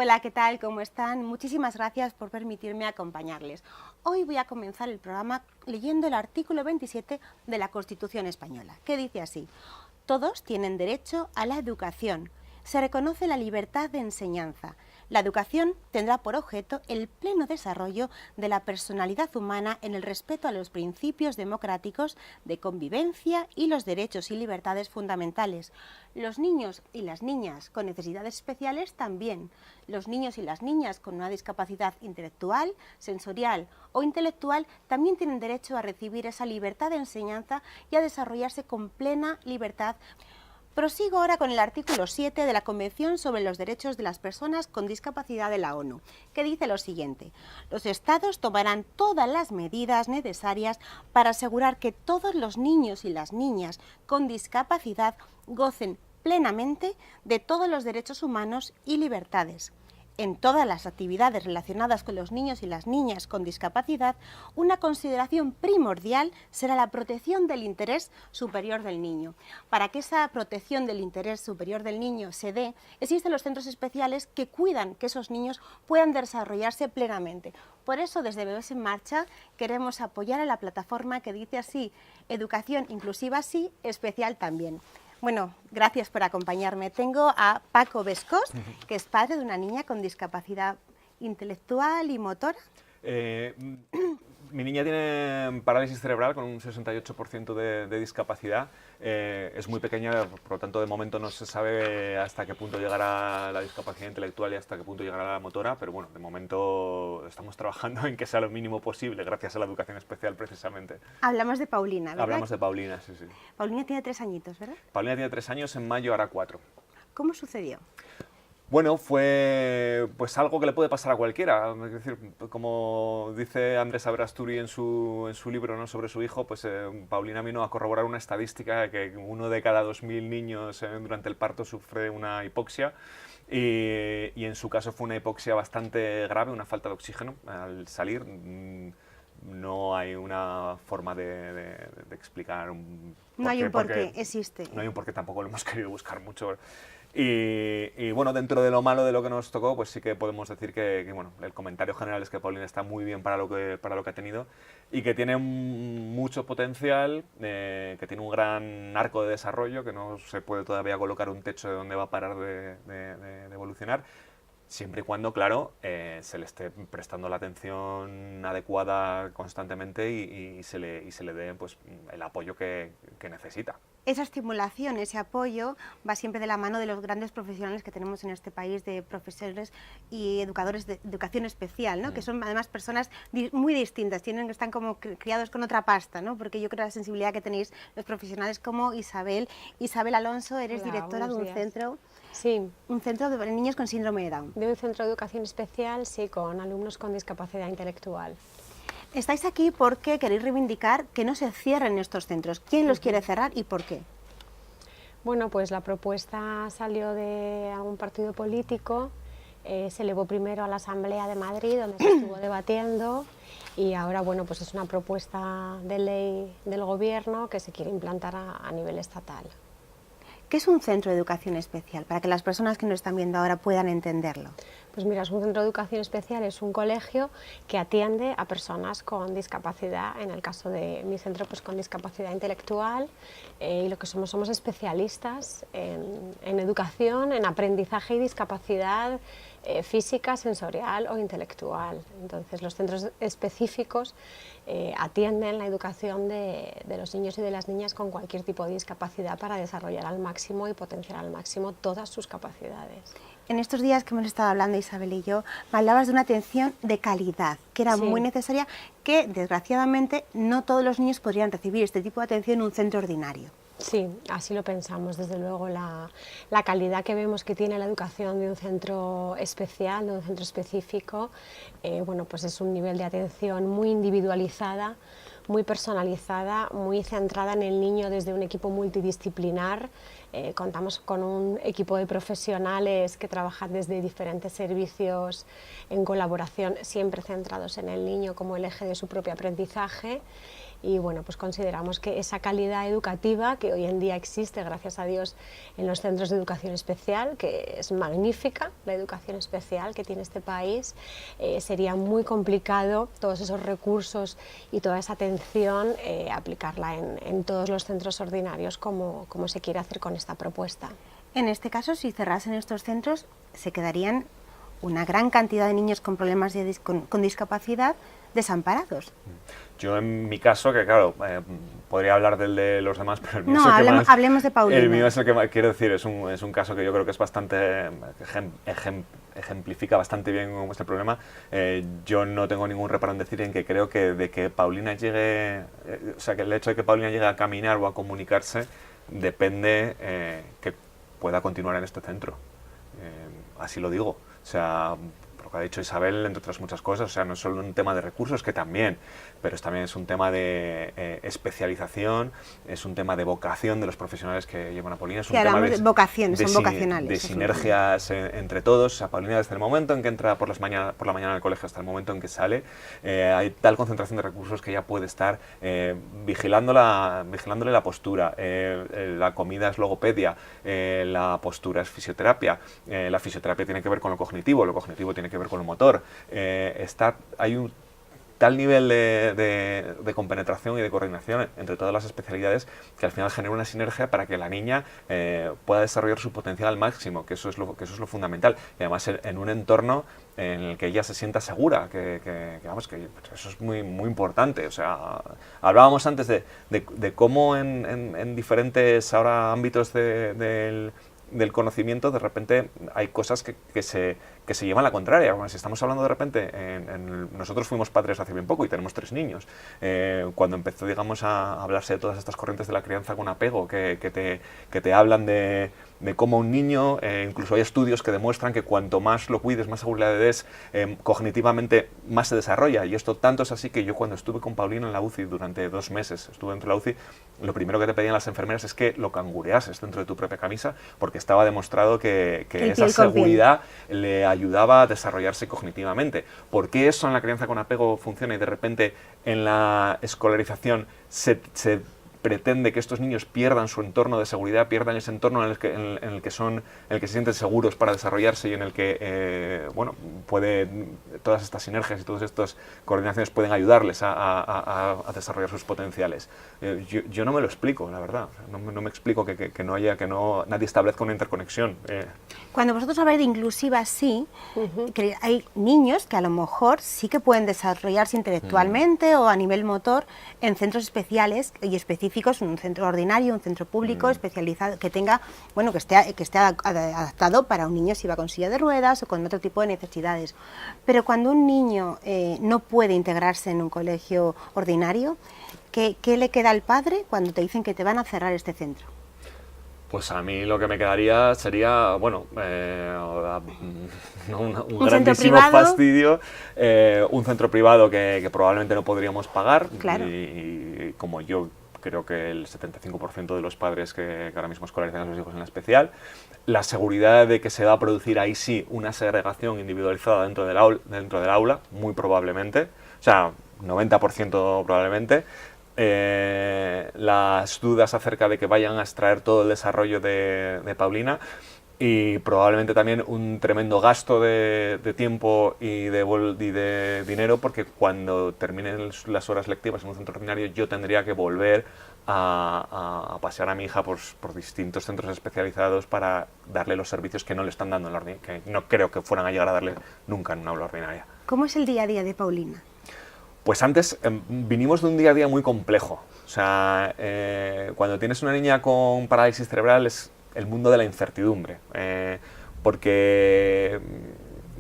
Hola, ¿qué tal? ¿Cómo están? Muchísimas gracias por permitirme acompañarles. Hoy voy a comenzar el programa leyendo el artículo 27 de la Constitución Española, que dice así: todos tienen derecho a la educación. Se reconoce la libertad de enseñanza. La educación tendrá por objeto el pleno desarrollo de la personalidad humana en el respeto a los principios democráticos de convivencia y los derechos y libertades fundamentales. Los niños y las niñas con necesidades especiales también. Los niños y las niñas con una discapacidad intelectual, sensorial o intelectual también tienen derecho a recibir esa libertad de enseñanza y a desarrollarse con plena libertad. Prosigo ahora con el artículo 7 de la Convención sobre los Derechos de las Personas con Discapacidad de la ONU, que dice lo siguiente: los Estados tomarán todas las medidas necesarias para asegurar que todos los niños y las niñas con discapacidad gocen plenamente de todos los derechos humanos y libertades. En todas las actividades relacionadas con los niños y las niñas con discapacidad, una consideración primordial será la protección del interés superior del niño. Para que esa protección del interés superior del niño se dé, existen los centros especiales que cuidan que esos niños puedan desarrollarse plenamente. Por eso, desde Bebés en Marcha, queremos apoyar a la plataforma que dice así: educación inclusiva sí, especial también. Bueno, gracias por acompañarme. Tengo a Paco Bescós, que es padre de una niña con discapacidad intelectual y motora. Mi niña tiene parálisis cerebral con un 68% de discapacidad. Es muy pequeña, por lo tanto de momento no se sabe hasta qué punto llegará la discapacidad intelectual y hasta qué punto llegará la motora, pero bueno, de momento estamos trabajando en que sea lo mínimo posible, gracias a la educación especial precisamente. Hablamos de Paulina, ¿verdad? Hablamos de Paulina, sí, sí. Paulina tiene 3 añitos, ¿verdad? Paulina tiene 3 años, en mayo hará 4. ¿Cómo sucedió? Bueno, fue pues algo que le puede pasar a cualquiera. Es decir, como dice Andrés Aberasturi en su libro, ¿no?, sobre su hijo, pues Paulina vino a corroborar una estadística de que 1 de cada 2.000 niños durante el parto sufre una hipoxia. Y en su caso fue una hipoxia bastante grave, una falta de oxígeno al salir. No hay una forma de explicar un No hay un porqué, existe. No hay un porqué, tampoco lo hemos querido buscar mucho. Y bueno, dentro de lo malo de lo que nos tocó, pues sí que podemos decir que bueno, el comentario general es que Paulina está muy bien para lo que ha tenido y que tiene mucho potencial, que tiene un gran arco de desarrollo, que no se puede todavía colocar un techo de dónde va a parar de evolucionar, siempre y cuando, claro, se le esté prestando la atención adecuada constantemente y se le dé pues, el apoyo que necesita. Esa estimulación, ese apoyo, va siempre de la mano de los grandes profesionales que tenemos en este país, de profesores y educadores de educación especial, ¿no? Que son además personas muy distintas, están como criados con otra pasta, ¿no? Porque yo creo la sensibilidad que tenéis los profesionales como Isabel. Isabel Alonso, eres directora de un centro. Sí. Un centro de niños con síndrome de Down. De un centro de educación especial, sí, con alumnos con discapacidad intelectual. Estáis aquí porque queréis reivindicar que no se cierren estos centros. ¿Quién los quiere cerrar y por qué? Bueno, pues la propuesta salió de algún partido político, se elevó primero a la Asamblea de Madrid, donde se estuvo debatiendo, y ahora, bueno, pues es una propuesta de ley del Gobierno que se quiere implantar a nivel estatal. ¿Qué es un centro de educación especial? Para que las personas que nos están viendo ahora puedan entenderlo. Pues mira, un centro de educación especial es un colegio que atiende a personas con discapacidad, en el caso de mi centro, pues con discapacidad intelectual, y lo que somos especialistas en educación, en aprendizaje y discapacidad física, sensorial o intelectual. Entonces, los centros específicos atienden la educación de los niños y de las niñas con cualquier tipo de discapacidad para desarrollar al máximo y potenciar al máximo todas sus capacidades. En estos días que hemos estado hablando, Isabel y yo, me hablabas de una atención de calidad, que era muy necesaria, que desgraciadamente no todos los niños podrían recibir este tipo de atención en un centro ordinario. Sí, así lo pensamos. Desde luego la calidad que vemos que tiene la educación de un centro especial, de un centro específico, bueno, pues es un nivel de atención muy individualizada, muy personalizada, muy centrada en el niño desde un equipo multidisciplinar. Contamos con un equipo de profesionales que trabajan desde diferentes servicios en colaboración, siempre centrados en el niño como el eje de su propio aprendizaje. y bueno, pues consideramos que esa calidad educativa que hoy en día existe, gracias a Dios, en los centros de educación especial, que es magnífica la educación especial que tiene este país, sería muy complicado todos esos recursos y toda esa atención aplicarla en todos los centros ordinarios como se quiere hacer con esta propuesta. En este caso, si cerrasen estos centros, se quedarían una gran cantidad de niños con problemas con discapacidad desamparados. Yo en mi caso, que claro, podría hablar del de los demás, pero el mío no, es el que más... hablemos de Paulina. El mío es el que más, quiero decir, es un caso que yo creo que es bastante... ejemplifica bastante bien cómo es el problema. Yo no tengo ningún reparo en decir en que creo que de que Paulina llegue... o sea, que el hecho de que Paulina llegue a caminar o a comunicarse depende que pueda continuar en este centro. Así lo digo. O sea, lo que ha dicho Isabel, entre otras muchas cosas, o sea, no es solo un tema de recursos, que también, pero también es un tema de especialización, es un tema de vocación de los profesionales que llevan a Paulina, es un tema de vocaciones, son vocacionales. De sinergias entre todos. O sea, Paulina, desde el momento en que entra por la mañana al colegio hasta el momento en que sale, hay tal concentración de recursos que ya puede estar vigilándole la postura, la comida es logopedia, la postura es fisioterapia, la fisioterapia tiene que ver con lo cognitivo tiene que ver con lo motor, hay un tal nivel de compenetración y de coordinación entre todas las especialidades que al final genera una sinergia para que la niña pueda desarrollar su potencial al máximo, que eso es lo fundamental, y además en un entorno en el que ella se sienta segura, que eso es muy, muy importante. O sea, hablábamos antes de cómo en diferentes ahora ámbitos del conocimiento, de repente hay cosas que se llevan la contraria. Bueno, si estamos hablando de repente, nosotros fuimos padres hace bien poco y tenemos 3 niños. Cuando empezó, digamos, a hablarse de todas estas corrientes de la crianza con apego, que te hablan de cómo un niño, incluso hay estudios que demuestran que cuanto más lo cuides, más seguridad le des, cognitivamente más se desarrolla. Y esto tanto es así que yo, cuando estuve con Paulina en la UCI durante 2 meses, estuve dentro de la UCI, lo primero que te pedían las enfermeras es que lo cangureases dentro de tu propia camisa, porque estaba demostrado que esa seguridad le ayudaba a desarrollarse cognitivamente. ¿Por qué eso en la crianza con apego funciona y de repente en la escolarización se pretende que estos niños pierdan su entorno de seguridad, pierdan ese entorno en el que se sienten seguros para desarrollarse y en el que todas estas sinergias y todas estas coordinaciones pueden ayudarles a desarrollar sus potenciales? Yo no me lo explico, la verdad. No me explico que nadie establezca una interconexión. Cuando vosotros habláis de inclusiva, sí, que hay niños que a lo mejor sí que pueden desarrollarse intelectualmente o a nivel motor en centros especiales y específicos, un centro ordinario, un centro público especializado, que tenga, bueno, que esté adaptado para un niño si va con silla de ruedas o con otro tipo de necesidades. Pero cuando un niño no puede integrarse en un colegio ordinario, ¿qué le queda al padre cuando te dicen que te van a cerrar este centro? Pues a mí lo que me quedaría sería, un grandísimo fastidio, un centro privado que probablemente no podríamos pagar. Claro. Y como yo creo que el 75% de los padres que ahora mismo escolarizan a sus hijos en la especial, la seguridad de que se va a producir ahí sí una segregación individualizada dentro del aula, muy probablemente, o sea, 90% probablemente. Las dudas acerca de que vayan a extraer todo el desarrollo de Paulina, y probablemente también un tremendo gasto de tiempo y de dinero, porque cuando terminen las horas lectivas en un centro ordinario yo tendría que volver a pasear a mi hija por distintos centros especializados para darle los servicios que no le están dando que no creo que fueran a llegar a darle nunca en una aula ordinaria. ¿Cómo es el día a día de Paulina? Pues antes vinimos de un día a día muy complejo. O sea, cuando tienes una niña con parálisis cerebral es el mundo de la incertidumbre, porque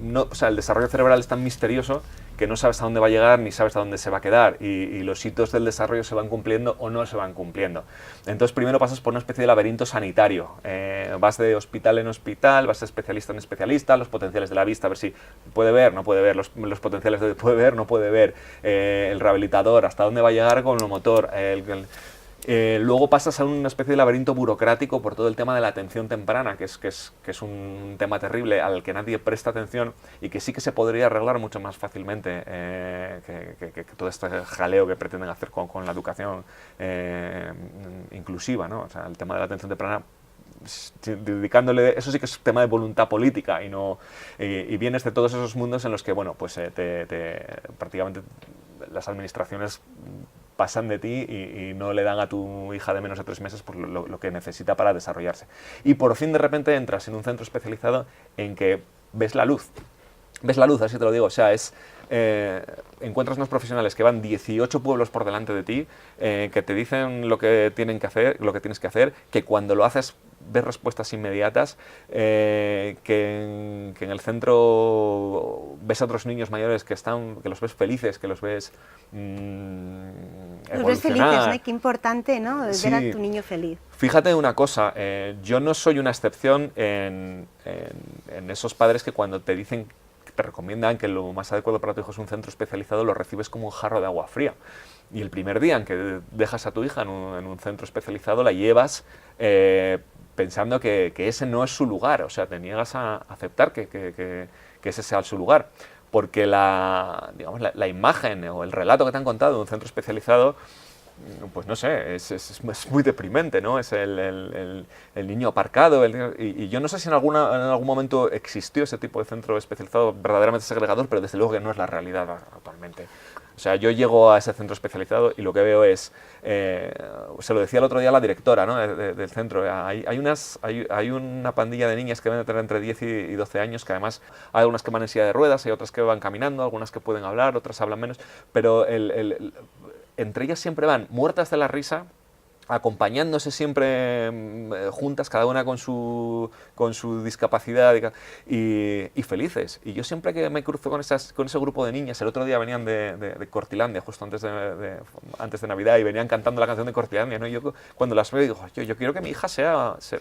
el desarrollo cerebral es tan misterioso que no sabes a dónde va a llegar ni sabes a dónde se va a quedar, y los hitos del desarrollo se van cumpliendo o no se van cumpliendo. Entonces primero pasas por una especie de laberinto sanitario, vas de hospital en hospital, vas de especialista en especialista, los potenciales de la vista, a ver si puede ver, no puede ver, los potenciales de puede ver, no puede ver, el rehabilitador, hasta dónde va a llegar con lo motor, Luego pasas a una especie de laberinto burocrático por todo el tema de la atención temprana, que es un tema terrible al que nadie presta atención y que sí que se podría arreglar mucho más fácilmente que todo este jaleo que pretenden hacer con la educación inclusiva, ¿no? O sea, el tema de la atención temprana, dedicándole, eso sí que es tema de voluntad política y vienes de todos esos mundos en los que, bueno, pues prácticamente las administraciones pasan de ti y no le dan a tu hija de menos de 3 meses por lo que necesita para desarrollarse. Y por fin de repente entras en un centro especializado en que ves la luz. Ves la luz, así te lo digo. O sea, encuentras unos profesionales que van 18 pueblos por delante de ti, que te dicen lo que tienen que hacer, lo que tienes que hacer, que cuando lo haces ves respuestas inmediatas, que en el centro ves a otros niños mayores que los ves felices, que los ves los ves felices, evolucionar. ¿no? Qué importante, ¿no? Ver Sí. a tu niño feliz. Fíjate una cosa, yo no soy una excepción en esos padres que cuando te dicen, te recomiendan que lo más adecuado para tu hijo es un centro especializado, lo recibes como un jarro de agua fría. Y el primer día en que dejas a tu hija en un centro especializado, la llevas pensando que ese no es su lugar, o sea, te niegas a aceptar que ese sea su lugar. Porque digamos, la imagen o el relato que te han contado de un centro especializado, pues no sé, es muy deprimente, ¿no? Es el niño aparcado, y yo no sé si en algún momento existió ese tipo de centro especializado verdaderamente segregador, pero desde luego que no es la realidad actualmente. O sea, yo llego a ese centro especializado y lo que veo es, se lo decía el otro día la directora, ¿no? del centro, hay una pandilla de niñas que deben tener entre 10 y 12 años, que además hay algunas que van en silla de ruedas, hay otras que van caminando, algunas que pueden hablar, otras hablan menos, pero entre ellas siempre van muertas de la risa, acompañándose siempre juntas, cada una con su discapacidad y felices. Y yo siempre que me cruzo con ese grupo de niñas, el otro día venían de Cortilandia, justo antes de Navidad, y venían cantando la canción de Cortilandia, ¿no? Y yo cuando las veo digo, yo quiero que mi hija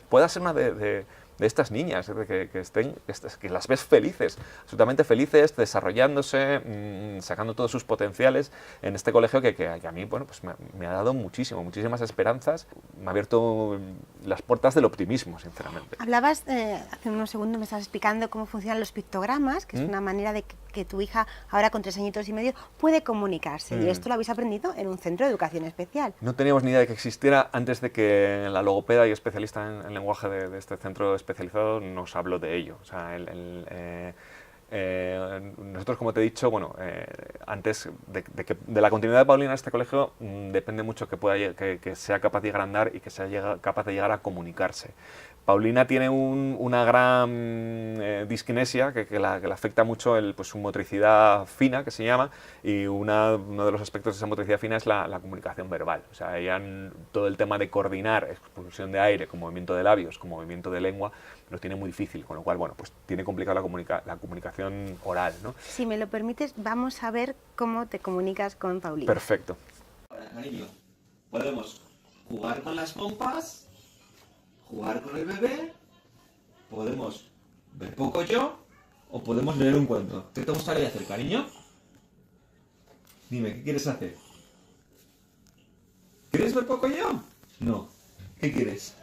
pueda ser una de estas niñas, que las ves felices, absolutamente felices, desarrollándose, sacando todos sus potenciales en este colegio que a mí, bueno, pues me ha dado muchísimas esperanzas, me ha abierto las puertas del optimismo, sinceramente. Hablabas, hace unos segundos me estabas explicando cómo funcionan los pictogramas, que es una manera de que tu hija, ahora con 3 añitos y medio, puede comunicarse. Y esto lo habéis aprendido en un centro de educación especial. No teníamos ni idea de que existiera antes de que la logopeda y especialista en lenguaje de este centro especializado nos habló de ello. O sea, nosotros, como te he dicho, bueno, antes de la continuidad de Paulina en este colegio depende mucho que sea capaz de llegar a andar y que sea capaz de llegar a comunicarse. Paulina tiene una gran disquinesia que la afecta mucho pues, su motricidad fina, que se llama, y uno de los aspectos de esa motricidad fina es la comunicación verbal. O sea, ella todo el tema de coordinar expulsión de aire con movimiento de labios, con movimiento de lengua, lo tiene muy difícil, con lo cual, bueno, pues tiene complicado la comunicación oral, ¿no? Si me lo permites, vamos a ver cómo te comunicas con Paulina. Perfecto. Ahora, cariño, podemos jugar con las pompas, jugar con el bebé, podemos ver Pocoyo o podemos leer un cuento. ¿Qué te gustaría hacer, cariño? Dime, ¿qué quieres hacer? ¿Quieres ver Pocoyo? No. ¿Qué quieres?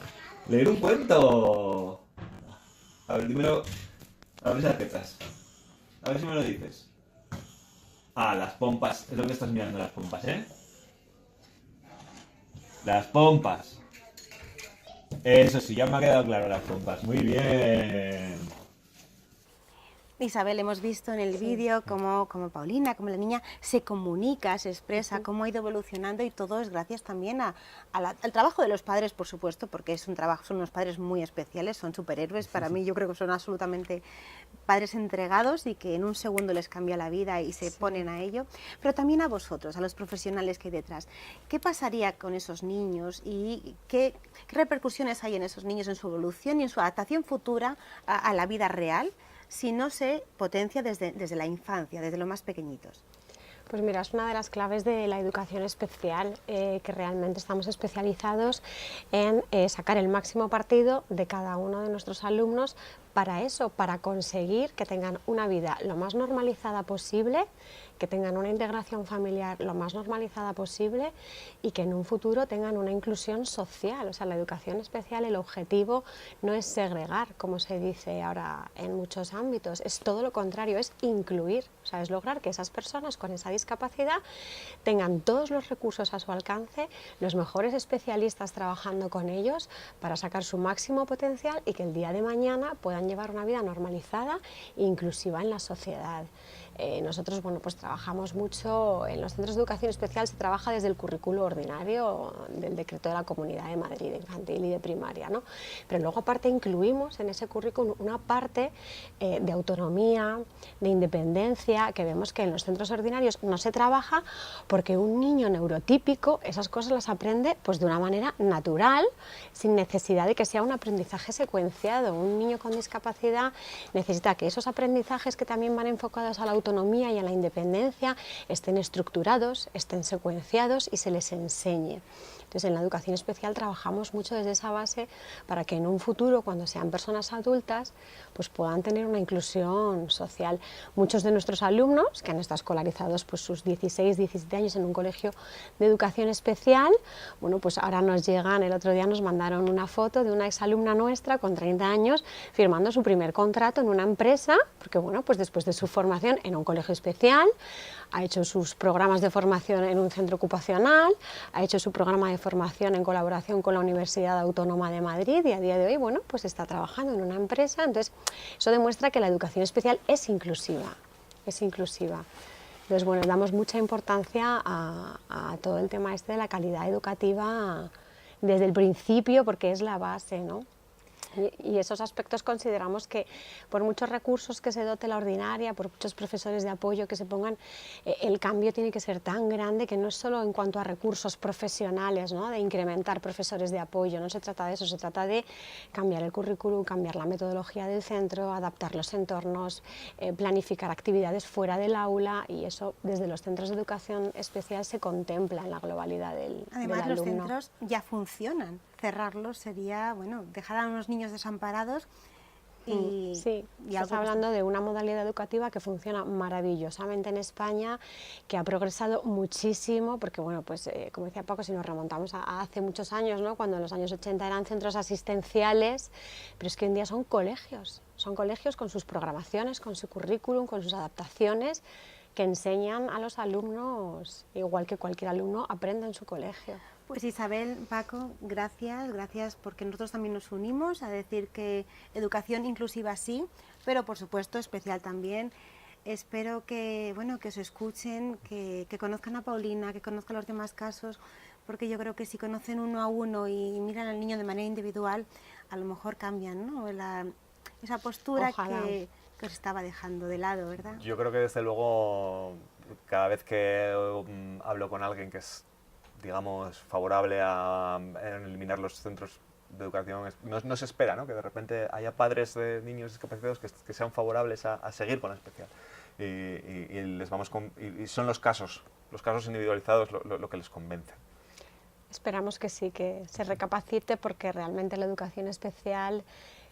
¿Leer un cuento? A ver, dímelo. A ver si aceptas. A ver si me lo dices. Ah, las pompas. Es lo que estás mirando, las pompas, ¿eh? Las pompas. Eso sí, ya me ha quedado claro las pompas. Muy bien. Isabel, hemos visto en el vídeo cómo Paulina, como la niña, se comunica, se expresa, cómo ha ido evolucionando, y todo es gracias también al trabajo de los padres, por supuesto, porque son unos padres muy especiales, son superhéroes. Para mí, yo creo que son absolutamente padres entregados y que en un segundo les cambia la vida y se ponen a ello. Pero también a vosotros, a los profesionales que hay detrás. ¿Qué pasaría con esos niños y qué repercusiones hay en esos niños, en su evolución y en su adaptación futura a la vida real, si no se potencia desde la infancia, desde los más pequeñitos? Pues mira, es una de las claves de la educación especial, que realmente estamos especializados en sacar el máximo partido de cada uno de nuestros alumnos para eso, para conseguir que tengan una vida lo más normalizada posible, que tengan una integración familiar lo más normalizada posible y que en un futuro tengan una inclusión social. O sea, la educación especial, el objetivo no es segregar, como se dice ahora en muchos ámbitos, es todo lo contrario, es incluir, o sea, es lograr que esas personas con esa discapacidad tengan todos los recursos a su alcance, los mejores especialistas trabajando con ellos para sacar su máximo potencial y que el día de mañana puedan llevar una vida normalizada e inclusiva en la sociedad. Nosotros, bueno, pues trabajamos mucho en los centros de educación especial, se trabaja desde el currículo ordinario del decreto de la Comunidad de Madrid, de infantil y de primaria, ¿no? Pero luego aparte incluimos en ese currículo una parte de autonomía, de independencia, que vemos que en los centros ordinarios no se trabaja porque un niño neurotípico esas cosas las aprende pues de una manera natural, sin necesidad de que sea un aprendizaje secuenciado. Un niño con discapacidad necesita que esos aprendizajes que también van enfocados a la autonomía y a la independencia estén estructurados, estén secuenciados y se les enseñe. Entonces, en la educación especial trabajamos mucho desde esa base para que en un futuro, cuando sean personas adultas, pues puedan tener una inclusión social. Muchos de nuestros alumnos, que han estado escolarizados pues sus 16, 17 años en un colegio de educación especial, bueno, pues ahora nos llegan, el otro día nos mandaron una foto de una exalumna nuestra con 30 años firmando su primer contrato en una empresa, porque bueno, pues después de su formación en un colegio especial, ha hecho sus programas de formación en un centro ocupacional, ha hecho su programa de formación en colaboración con la Universidad Autónoma de Madrid y a día de hoy, bueno, pues está trabajando en una empresa. Entonces, eso demuestra que la educación especial es inclusiva, es inclusiva. Entonces, bueno, damos mucha importancia a todo el tema este de la calidad educativa desde el principio, porque es la base, ¿no? Y esos aspectos consideramos que por muchos recursos que se dote la ordinaria, por muchos profesores de apoyo que se pongan, el cambio tiene que ser tan grande que no es solo en cuanto a recursos profesionales, ¿no? De incrementar profesores de apoyo, no se trata de eso, se trata de cambiar el currículum, cambiar la metodología del centro, adaptar los entornos, planificar actividades fuera del aula, y eso desde los centros de educación especial se contempla en la globalidad del alumno. Además, los centros ya funcionan. Cerrarlos sería, bueno, dejar a unos niños desamparados y... Sí, estás hablando de una modalidad educativa que funciona maravillosamente en España, que ha progresado muchísimo, porque, bueno, pues como decía Paco, si nos remontamos a hace muchos años, ¿no? Cuando en los años 80 eran centros asistenciales, pero es que hoy en día son colegios con sus programaciones, con su currículum, con sus adaptaciones, que enseñan a los alumnos, igual que cualquier alumno aprende en su colegio. Pues Isabel, Paco, gracias porque nosotros también nos unimos a decir que educación inclusiva sí, pero por supuesto especial también. Espero que, bueno, que os escuchen, que conozcan a Paulina, que conozcan los demás casos, porque yo creo que si conocen uno a uno y miran al niño de manera individual, a lo mejor cambian, ¿no? Esa postura que os estaba dejando de lado, ¿verdad? Yo creo que desde luego cada vez que hablo con alguien que es, digamos, favorable a eliminar los centros de educación, no se espera, ¿no? Que de repente haya padres de niños discapacitados que sean favorables a seguir con la especial. Y les vamos y son los casos individualizados lo que les convence. Esperamos que sí, que se recapacite, porque realmente la educación especial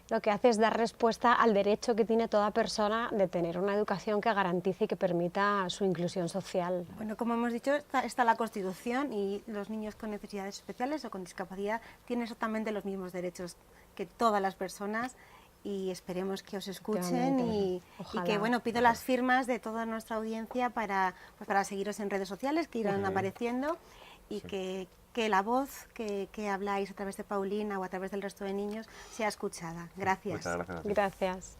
lo que hace es dar respuesta al derecho que tiene toda persona de tener una educación que garantice y que permita su inclusión social. Bueno, como hemos dicho, está la Constitución, y los niños con necesidades especiales o con discapacidad tienen exactamente los mismos derechos que todas las personas, y esperemos que os escuchen y que, bueno, pido las firmas de toda nuestra audiencia para seguiros en redes sociales que irán apareciendo, y que la voz que habláis a través de Paulina o a través del resto de niños sea escuchada. Gracias. Muchas gracias. Gracias.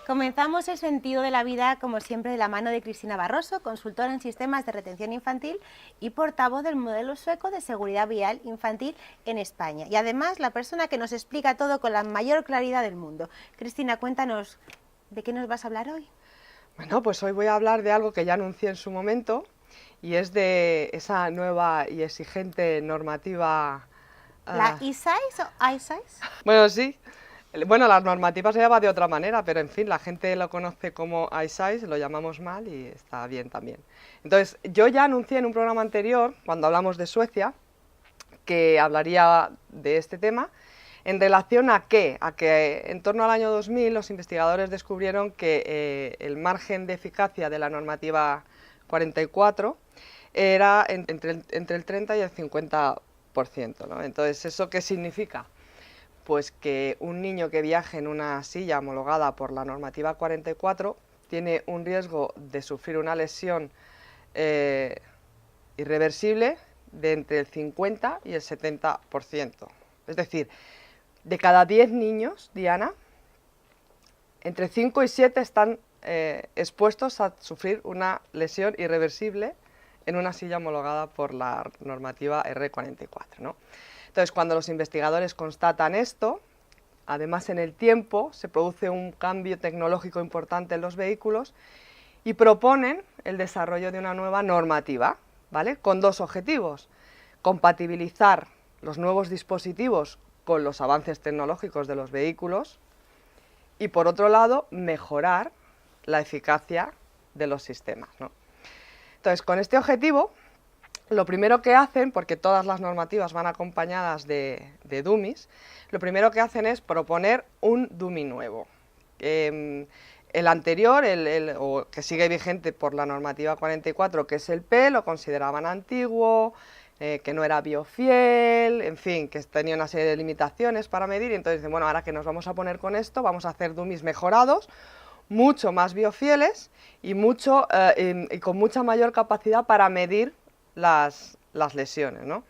Comenzamos el sentido de la vida, como siempre, de la mano de Cristina Barroso, consultora en sistemas de retención infantil y portavoz del modelo sueco de seguridad vial infantil en España. Y además, la persona que nos explica todo con la mayor claridad del mundo. Cristina, cuéntanos, ¿de qué nos vas a hablar hoy? Bueno, pues hoy voy a hablar de algo que ya anuncié en su momento, y es de esa nueva y exigente normativa... ¿La e-size o i-size? Bueno, sí. Bueno, la normativa se llama de otra manera, pero en fin, la gente lo conoce como i-size, lo llamamos mal y está bien también. Entonces, yo ya anuncié en un programa anterior, cuando hablamos de Suecia, que hablaría de este tema. ¿En relación a qué? A que en torno al año 2000 los investigadores descubrieron que el margen de eficacia de la normativa 44 era entre el 30 y el 50%, ¿no? Entonces, ¿eso qué significa? Pues que un niño que viaje en una silla homologada por la normativa 44 tiene un riesgo de sufrir una lesión irreversible de entre el 50 y el 70%. Es decir, de cada 10 niños, Diana, entre 5 y 7 están expuestos a sufrir una lesión irreversible en una silla homologada por la normativa R44, ¿no? Entonces, cuando los investigadores constatan esto, además en el tiempo se produce un cambio tecnológico importante en los vehículos y proponen el desarrollo de una nueva normativa, ¿vale? Con dos objetivos: compatibilizar los nuevos dispositivos con los avances tecnológicos de los vehículos y, por otro lado, mejorar la eficacia de los sistemas, ¿no? Entonces, con este objetivo, lo primero que hacen, porque todas las normativas van acompañadas de dummies, lo primero que hacen es proponer un dummy nuevo. El anterior, o que sigue vigente por la normativa 44, que es el P, lo consideraban antiguo, que no era biofiel, en fin, que tenía una serie de limitaciones para medir, y entonces dicen, bueno, ahora que nos vamos a poner con esto, vamos a hacer dummies mejorados, mucho más biofieles y con mucha mayor capacidad para medir las lesiones, ¿no?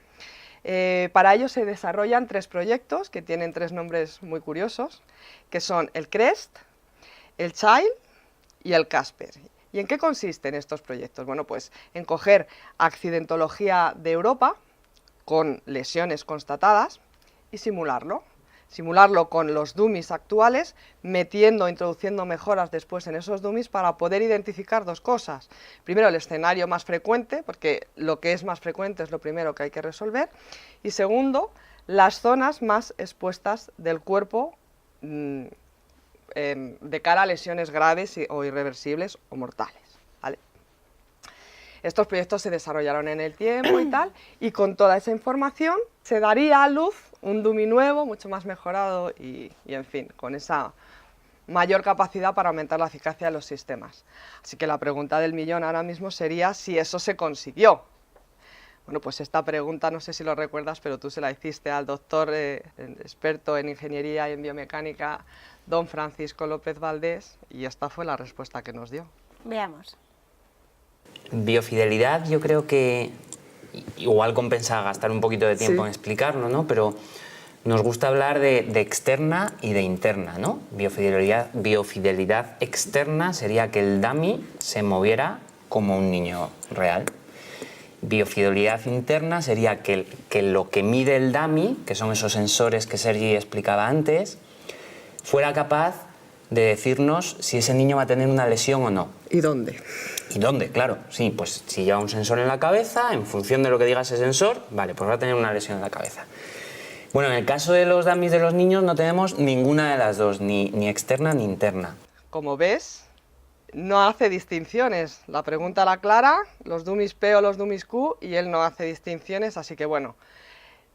Para ello se desarrollan 3 proyectos que tienen 3 nombres muy curiosos, que son el CREST, el CHILD y el CASPER. ¿Y en qué consisten estos proyectos? Bueno, pues en coger accidentología de Europa con lesiones constatadas y simularlo con los dummies actuales, introduciendo mejoras después en esos dummies para poder identificar 2 cosas. Primero, el escenario más frecuente, porque lo que es más frecuente es lo primero que hay que resolver, y segundo, las zonas más expuestas del cuerpo de cara a lesiones graves o irreversibles o mortales, ¿vale? Estos proyectos se desarrollaron en el tiempo y tal, y con toda esa información se daría a luz un dummy nuevo, mucho más mejorado y en fin, con esa mayor capacidad para aumentar la eficacia de los sistemas. Así que la pregunta del millón ahora mismo sería si eso se consiguió. Bueno, pues esta pregunta, no sé si lo recuerdas, pero tú se la hiciste al doctor experto en ingeniería y en biomecánica, don Francisco López Valdés, y esta fue la respuesta que nos dio. Veamos. Biofidelidad, yo creo que igual compensa gastar un poquito de tiempo en explicarlo, ¿no? Pero nos gusta hablar de externa y de interna, ¿no? Biofidelidad externa sería que el dummy se moviera como un niño real. Biofidelidad interna sería que lo que mide el dummy, que son esos sensores que Sergi explicaba antes, fuera capaz de decirnos si ese niño va a tener una lesión o no. ¿Y dónde? ¿Y dónde? Claro, sí, pues si lleva un sensor en la cabeza, en función de lo que diga ese sensor, vale, pues va a tener una lesión en la cabeza. Bueno, en el caso de los dummies de los niños no tenemos ninguna de las dos, ni externa ni interna. Como ves, no hace distinciones. La pregunta la aclara, los dummies P o los dummies Q, y él no hace distinciones, así que bueno,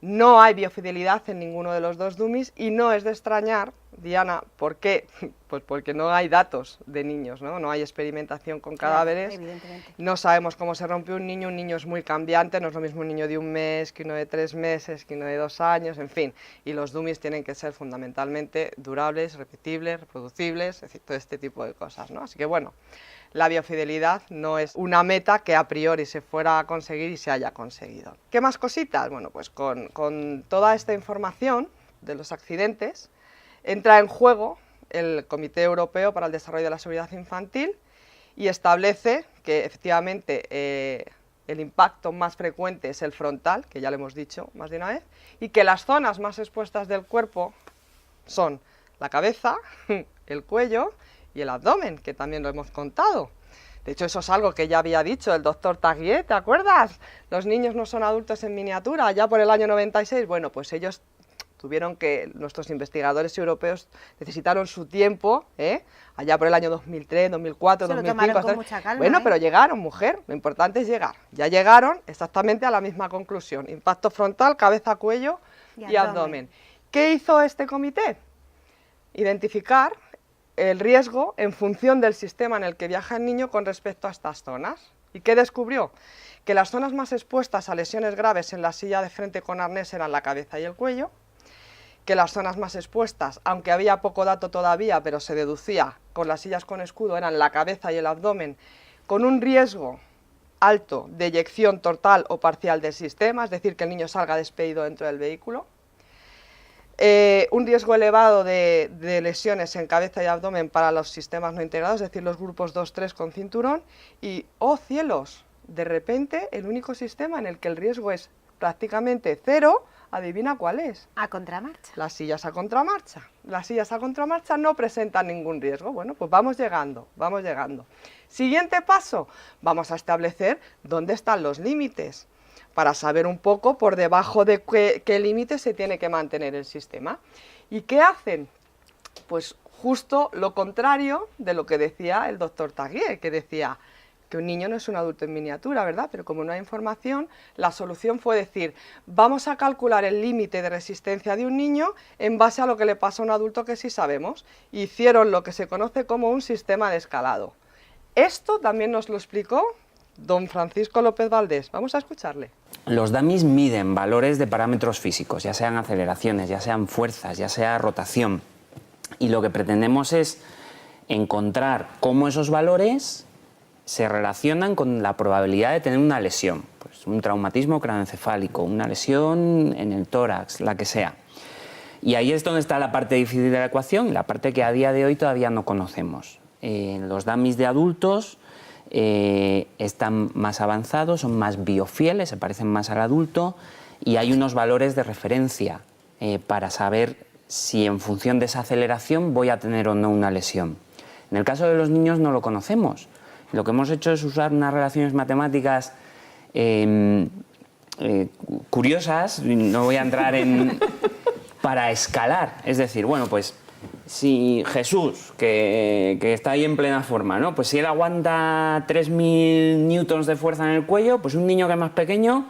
no hay biofidelidad en ninguno de los 2 dummies, y no es de extrañar, Diana, ¿por qué? Pues porque no hay datos de niños, ¿no? No hay experimentación con cadáveres, no sabemos cómo se rompe un niño es muy cambiante, no es lo mismo un niño de 1 mes que uno de 3 meses, que uno de 2 años, en fin, y los dummies tienen que ser fundamentalmente durables, repetibles, reproducibles, es decir, todo este tipo de cosas, ¿no? Así que bueno, la biofidelidad no es una meta que a priori se fuera a conseguir y se haya conseguido. ¿Qué más cositas? Bueno, pues con toda esta información de los accidentes entra en juego el Comité Europeo para el Desarrollo de la Seguridad Infantil y establece que efectivamente el impacto más frecuente es el frontal, que ya lo hemos dicho más de una vez, y que las zonas más expuestas del cuerpo son la cabeza, el cuello y el abdomen, que también lo hemos contado. De hecho, eso es algo que ya había dicho el doctor Taguier, ¿te acuerdas? Los niños no son adultos en miniatura, ya por el año 96. Bueno, pues ellos Nuestros investigadores europeos necesitaron su tiempo, allá por el año 2003, 2004, Se lo 2005. tomaron con mucha calma, Bueno, pero llegaron, mujer, lo importante es llegar. Ya llegaron exactamente a la misma conclusión, impacto frontal, cabeza, cuello y abdomen. ¿Qué hizo este comité? Identificar el riesgo en función del sistema en el que viaja el niño con respecto a estas zonas. ¿Y qué descubrió? Que las zonas más expuestas a lesiones graves en la silla de frente con arnés eran la cabeza y el cuello, que las zonas más expuestas, aunque había poco dato todavía, pero se deducía con las sillas con escudo, eran la cabeza y el abdomen, con un riesgo alto de eyección total o parcial del sistema, es decir, que el niño salga despedido dentro del vehículo. Un riesgo elevado de lesiones en cabeza y abdomen para los sistemas no integrados, es decir, los grupos 2-3 con cinturón. Y, ¡oh cielos!, de repente el único sistema en el que el riesgo es prácticamente cero, ¿adivina cuál es? A contramarcha. Las sillas a contramarcha. Las sillas a contramarcha no presentan ningún riesgo. Bueno, pues vamos llegando, vamos llegando. Siguiente paso, vamos a establecer dónde están los límites, para saber un poco por debajo de qué límite se tiene que mantener el sistema. ¿Y qué hacen? Pues justo lo contrario de lo que decía el doctor Taguier, que decía que un niño no es un adulto en miniatura, ¿verdad? Pero como no hay información, la solución fue decir, vamos a calcular el límite de resistencia de un niño en base a lo que le pasa a un adulto que sí sabemos. Hicieron lo que se conoce como un sistema de escalado. Esto también nos lo explicó don Francisco López Valdés. Vamos a escucharle. Los dummies miden valores de parámetros físicos, ya sean aceleraciones, ya sean fuerzas, ya sea rotación. Y lo que pretendemos es encontrar cómo esos valores se relacionan con la probabilidad de tener una lesión. Pues un traumatismo craneoencefálico, una lesión en el tórax, la que sea. Y ahí es donde está la parte difícil de la ecuación y la parte que a día de hoy todavía no conocemos. Los dummies de adultos están más avanzados, son más biofieles, se parecen más al adulto y hay unos valores de referencia para saber si en función de esa aceleración voy a tener o no una lesión. En el caso de los niños no lo conocemos. Lo que hemos hecho es usar unas relaciones matemáticas curiosas, no voy a entrar en... para escalar, es decir, bueno, pues si Jesús, que está ahí en plena forma, ¿no? Pues si él aguanta 3.000 newtons de fuerza en el cuello, pues un niño que es más pequeño,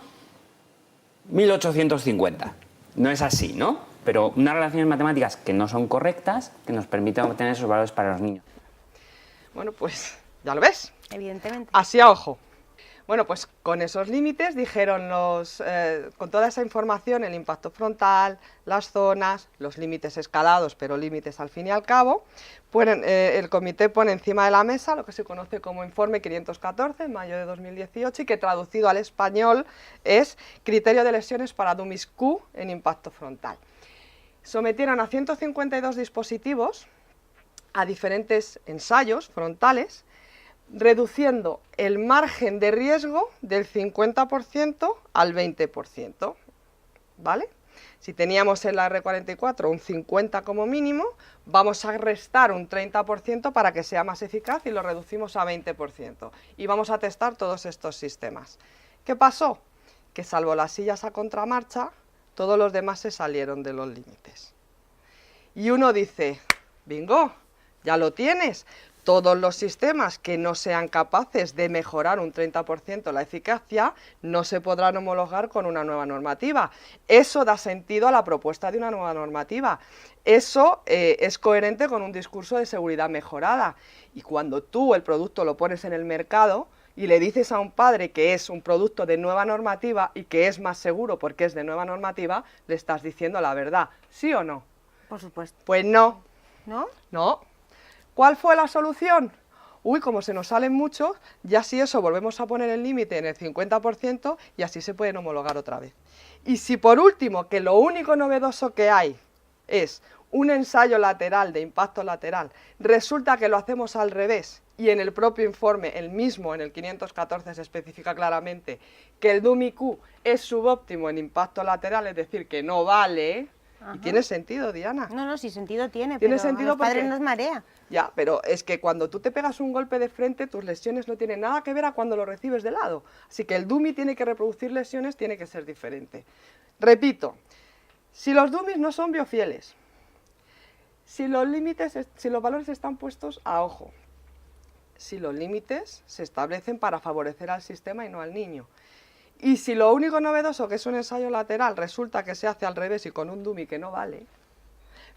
1.850. No es así, ¿no? Pero unas relaciones matemáticas que no son correctas, que nos permiten obtener esos valores para los niños. Bueno, pues ya lo ves. Evidentemente. Así a ojo. Bueno, pues con esos límites dijeron con toda esa información, el impacto frontal, las zonas, los límites escalados, pero límites al fin y al cabo, el comité pone encima de la mesa lo que se conoce como Informe 514, en mayo de 2018, y que traducido al español es Criterio de lesiones para dummies Q en impacto frontal. Sometieron a 152 dispositivos a diferentes ensayos frontales, reduciendo el margen de riesgo del 50% al 20%, ¿vale? Si teníamos en la R44 un 50 como mínimo, vamos a restar un 30% para que sea más eficaz y lo reducimos a 20%. Y vamos a testar todos estos sistemas. ¿Qué pasó? Que salvo las sillas a contramarcha, todos los demás se salieron de los límites. Y uno dice, bingo, ya lo tienes. Todos los sistemas que no sean capaces de mejorar un 30% la eficacia no se podrán homologar con una nueva normativa. Eso da sentido a la propuesta de una nueva normativa. Eso es coherente con un discurso de seguridad mejorada. Y cuando tú el producto lo pones en el mercado y le dices a un padre que es un producto de nueva normativa y que es más seguro porque es de nueva normativa, le estás diciendo la verdad. ¿Sí o no? Por supuesto. Pues no. ¿No? No. ¿Cuál fue la solución? Uy, como se nos salen muchos, ya si eso volvemos a poner el límite en el 50% y así se pueden homologar otra vez. Y si por último, que lo único novedoso que hay es un ensayo lateral de impacto lateral, resulta que lo hacemos al revés y en el propio informe, el mismo en el 514 se especifica claramente que el dummy Q es subóptimo en impacto lateral, es decir, que no vale. Ajá. Y tiene sentido, Diana. No, sí sentido tiene, Tiene pero sentido a los padres porque- nos marea. Ya, pero es que cuando tú te pegas un golpe de frente, tus lesiones no tienen nada que ver a cuando lo recibes de lado. Así que el dummy tiene que reproducir lesiones, tiene que ser diferente. Repito, Si los dummies no son biofieles, si los valores están puestos a ojo, si los límites se establecen para favorecer al sistema y no al niño, y si lo único novedoso, que es un ensayo lateral, resulta que se hace al revés y con un dummy que no vale,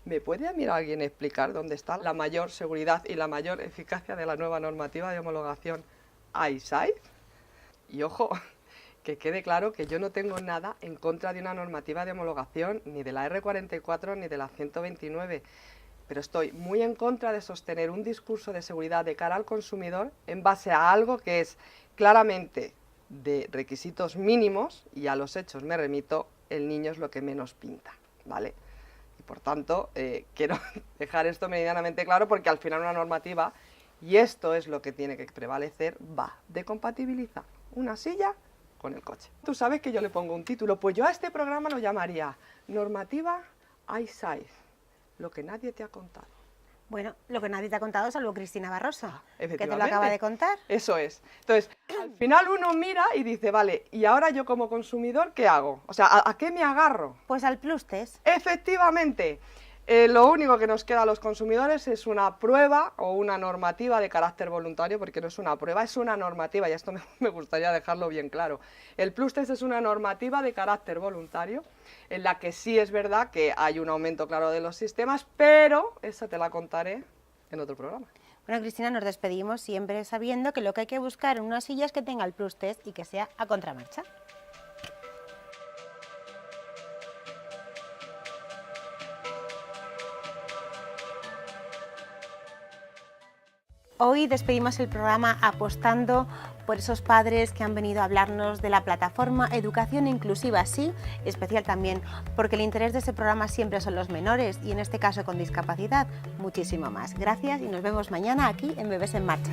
¿me puede a mí alguien explicar dónde está la mayor seguridad y la mayor eficacia de la nueva normativa de homologación iSafe? Y ojo, que quede claro que yo no tengo nada en contra de una normativa de homologación, ni de la R44 ni de la 129, pero estoy muy en contra de sostener un discurso de seguridad de cara al consumidor en base a algo que es claramente de requisitos mínimos, y a los hechos me remito, el niño es lo que menos pinta, ¿vale? Y por tanto, quiero dejar esto meridianamente claro, porque al final una normativa, y esto es lo que tiene que prevalecer, va de compatibilizar una silla con el coche. Tú sabes que yo le pongo un título, pues yo a este programa lo llamaría Normativa iSafe, lo que nadie te ha contado. Bueno, lo que nadie te ha contado, salvo Cristina Barroso, que te lo Efectivamente. acaba de contar. Eso es. Entonces, al final uno mira y dice, vale, ¿y ahora yo como consumidor qué hago? O sea, ¿a qué me agarro? Pues al Plus Test. Efectivamente. Lo único que nos queda a los consumidores es una prueba o una normativa de carácter voluntario, porque no es una prueba, es una normativa, y esto me gustaría dejarlo bien claro. El Plus Test es una normativa de carácter voluntario, en la que sí es verdad que hay un aumento claro de los sistemas, pero esa te la contaré en otro programa. Bueno, Cristina, nos despedimos siempre sabiendo que lo que hay que buscar en una silla es que tenga el Plus Test y que sea a contramarcha. Hoy despedimos el programa apostando por esos padres que han venido a hablarnos de la plataforma Educación Inclusiva Sí, especial también porque el interés de ese programa siempre son los menores y en este caso con discapacidad muchísimo más. Gracias y nos vemos mañana aquí en Bebés en Marcha.